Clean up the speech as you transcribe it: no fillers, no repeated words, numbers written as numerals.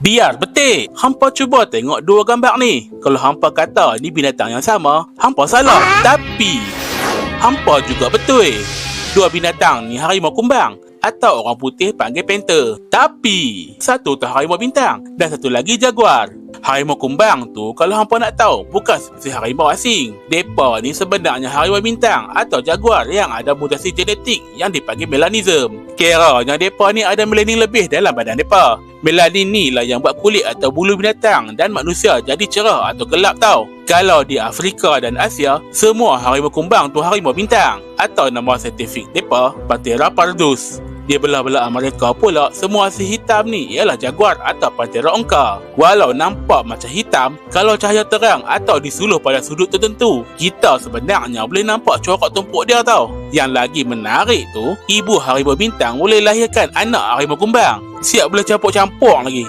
Biar betik. Hampa cuba tengok dua gambar ni. Kalau hampa kata ni binatang yang sama, hampa salah. Tapi hampa juga betul. Dua binatang ni harimau kumbang atau orang putih panggil panther. Tapi satu tu harimau bintang dan satu lagi jaguar. Harimau kumbang tu kalau hampa nak tahu bukan seperti harimau asing. Depa ni sebenarnya harimau bintang atau jaguar yang ada mutasi genetik yang dipanggil melanism. Kiranya depa ni ada melanin lebih dalam badan depa. Melanin ni lah yang buat kulit atau bulu binatang dan manusia jadi cerah atau gelap tau. Kalau di Afrika dan Asia, semua harimau kumbang tu harimau bintang atau nama saintifik depa Panthera pardus. Di belah-belah Amerika pula, semua si hitam ni ialah jaguar atau Panthera ongka. Walau nampak macam hitam, kalau cahaya terang atau disuluh pada sudut tertentu, kita sebenarnya boleh nampak corak tumpuk dia tau. Yang lagi menarik tu, ibu harimau bintang boleh lahirkan anak harimau kumbang. Siap boleh campur-campur lagi.